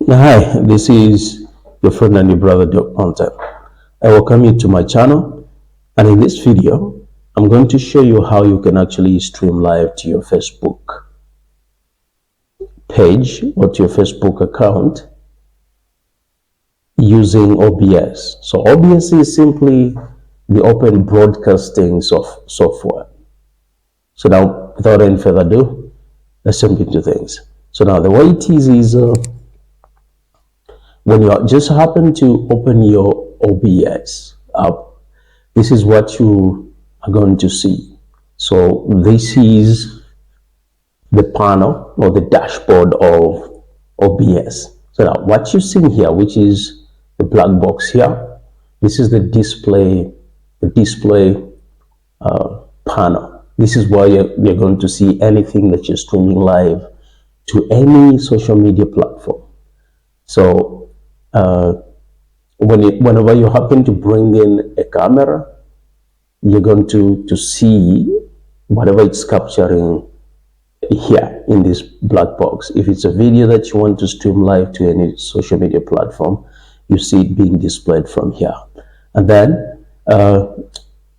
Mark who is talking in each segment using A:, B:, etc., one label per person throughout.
A: Hi, this is your friend and your brother Doc Mountain. I welcome you to my channel, and in this video I'm going to show you how you can actually stream live to your Facebook page or to your Facebook account using OBS. So OBS is simply the open broadcasting software. So now, without any further ado, let's jump into things. So now the way it is when you just happen to open your OBS up, this is what you are going to see. So this is the panel or the dashboard of OBS. So now what you see here, which is the black box here, this is the display panel. This is where you're going to see anything that you're streaming live to any social media platform. So whenever you happen to bring in a camera, you're going to see whatever it's capturing here in this black box. If it's a video that you want to stream live to any social media platform, you see it being displayed from here. And then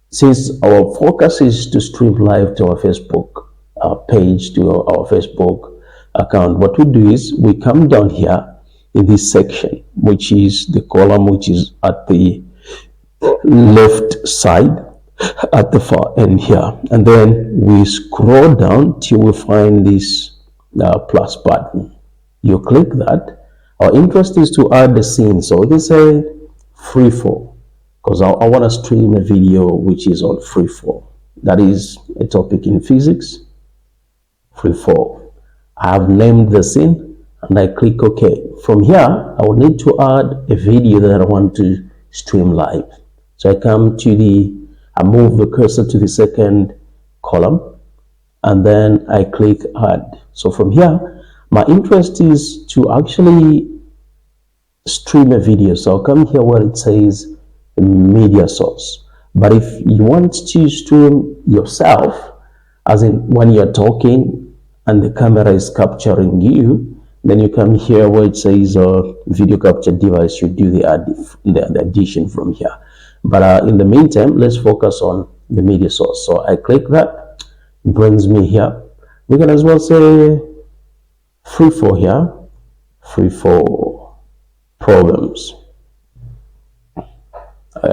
A: since our focus is to stream live to our Facebook page, to our Facebook account, what we do is we come down here in this section, which is the column which is at the left side at the far end here, and then we scroll down till we find this plus button. You click that. Our interest is to add the scene, so we can say free fall, because I want to stream a video which is on free fall. That is a topic in physics. Free fall. I have named the scene and I click OK. From here, I will need to add a video that I want to stream live. So I move the cursor to the second column, and then I click add. So from here, my interest is to actually stream a video. So I'll come here where it says media source. But if you want to stream yourself, as in when you're talking and the camera is capturing you, then you come here where it says video capture device. You do the addition from here. But in the meantime, let's focus on the media source. So I click that, it brings me here. We can as well say free for here, free for programs.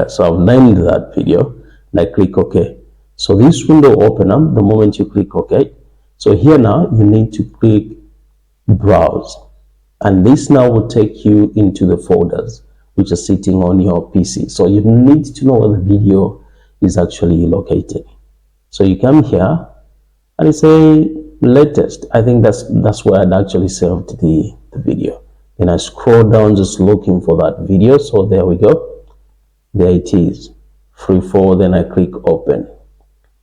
A: So I've named that video and I click OK. So this window open up the moment you click OK. So here now you need to click browse, and this now will take you into the folders which are sitting on your PC. So you need to know where the video is actually located. So you come here and you say latest. I think that's where I'd actually saved the video. Then I scroll down just looking for that video. So there we go. There it is. Free fall. Then I click open.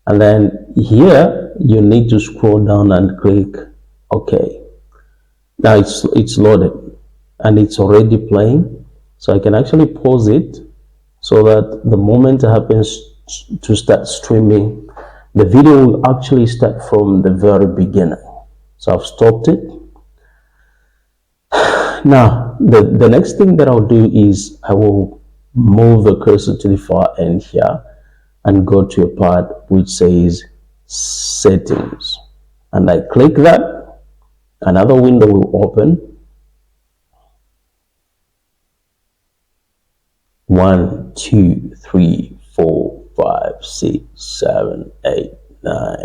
A: And then here you need to scroll down and click OK. Now it's loaded and it's already playing. So I can actually pause it so that the moment it happens to start streaming, the video will actually start from the very beginning. So I've stopped it. Now, the next thing that I'll do is I will move the cursor to the far end here and go to a part which says settings. And I click that. Another window will open. 1, 2, 3, 4, 5, 6, 7, 8, 9,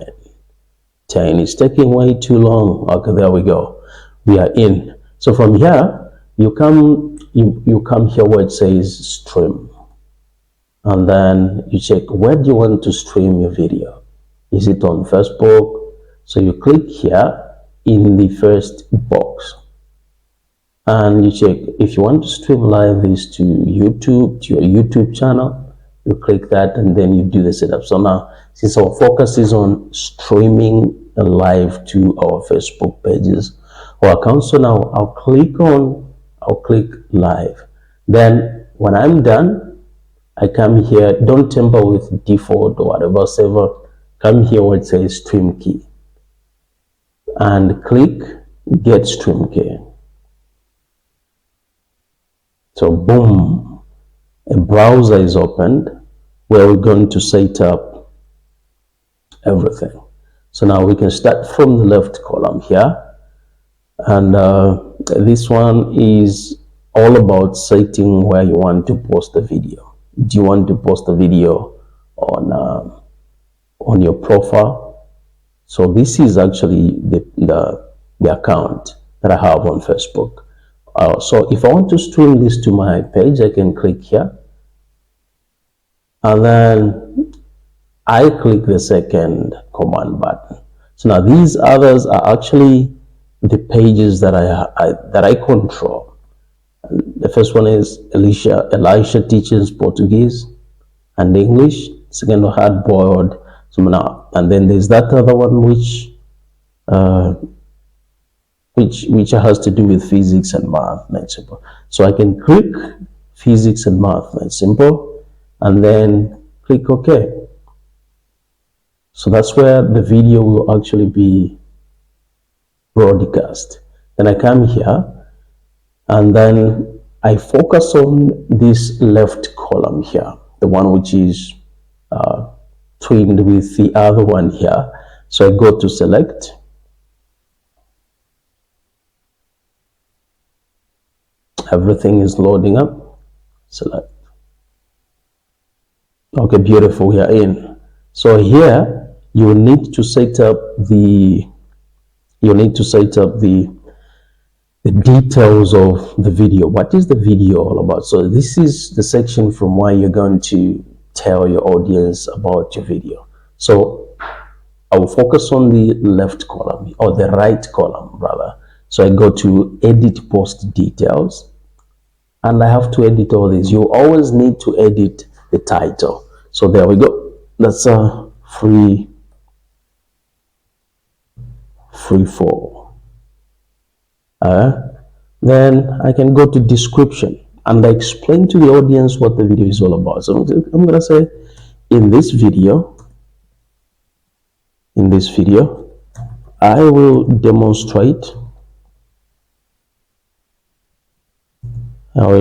A: 10. It's taking way too long. Okay, there we go. We are in. So from here, you come here where it says stream. And then you check where do you want to stream your video. Is it on Facebook? So you click here in the first box. And you check if you want to stream live this to YouTube, to your YouTube channel, you click that and then you do the setup. So now, since our focus is on streaming live to our Facebook pages or accounts, so now I'll click live. Then when I'm done, I come here, don't tamper with default or whatever server, come here where it says stream key and click get stream key. So boom, a browser is opened where we're going to set up everything. So now we can start from the left column here, and this one is all about setting where you want to post the video. Do you want to post the video on your profile? So this is actually the account that I have on Facebook. So if I want to stream this to my page, I can click here, and then I click the second command button. So now these others are actually the pages that I control. The first one is Elisha teaches Portuguese and English. Second, hardboiled. So now, and then there's that other one which has to do with physics and math, nice simple. So I can click physics and math, nice simple, and then click OK. So that's where the video will actually be broadcast. Then I come here, and then I focus on this left column here, the one which is twinned with the other one here. So I go to select, everything is loading up, select. Okay, beautiful, we are in. So here you need to set up the details of the video. What is the video all about? So this is the section from where you're going to tell your audience about your video. So I will focus on the left column, or the right column rather. So I go to edit post details, and I have to edit all this. You always need to edit the title. So there we go. That's a free fall. Then I can go to description, and I explain to the audience what the video is all about. So I'm going to say, in this video, I will demonstrate how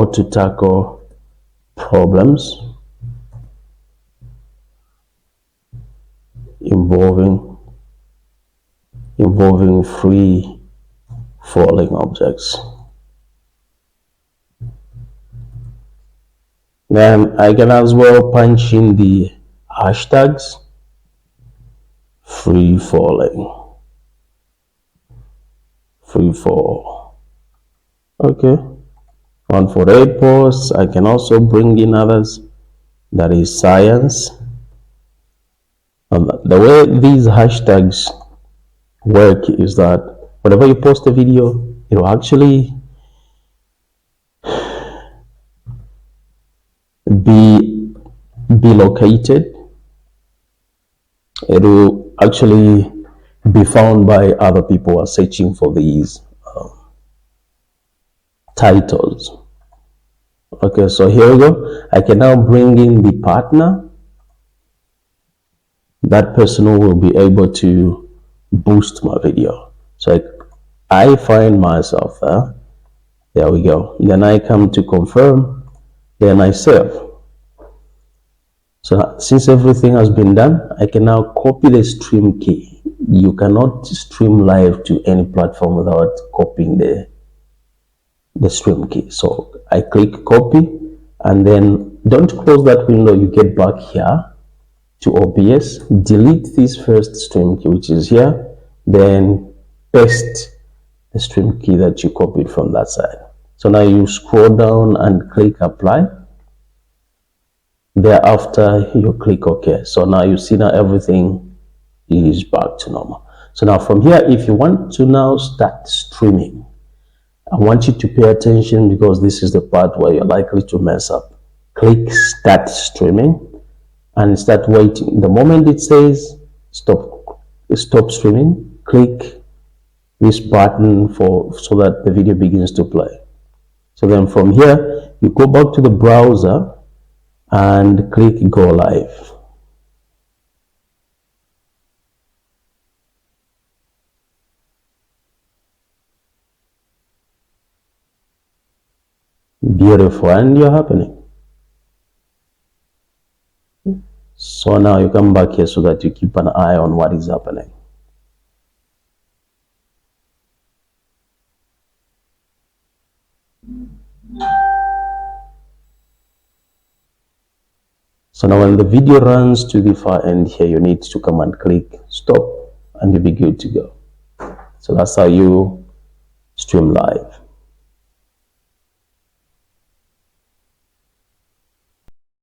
A: to tackle problems involving free falling objects. Then I can as well punch in the hashtags free fall. Okay. On for 8 posts, I can also bring in others. That is science. And the way these hashtags work is that whenever you post a video, it will actually be located. It will actually be found by other people who are searching for these titles. Okay, so here we go. I can now bring in the partner. That person who will be able to boost my video. So I find myself there. There we go. Then I come to confirm. Then I save. So since everything has been done, I can now copy the stream key. You cannot stream live to any platform without copying the stream key. So I click copy, and then don't close that window. You get back here to OBS, delete this first stream key which is here, then paste the stream key that you copied from that side. So now you scroll down and click apply. Thereafter you click OK. So now you see now everything is back to normal. So now from here, if you want to now start streaming, I want you to pay attention, because this is the part where you're likely to mess up. Click start streaming and start waiting. The moment it says stop streaming, click this button so that the video begins to play. So then from here, you go back to the browser and click go live. Beautiful, and you're happening. So now you come back here so that you keep an eye on what is happening. So now when the video runs to the far end here, you need to come and click stop and you'll be good to go. So that's how you stream live.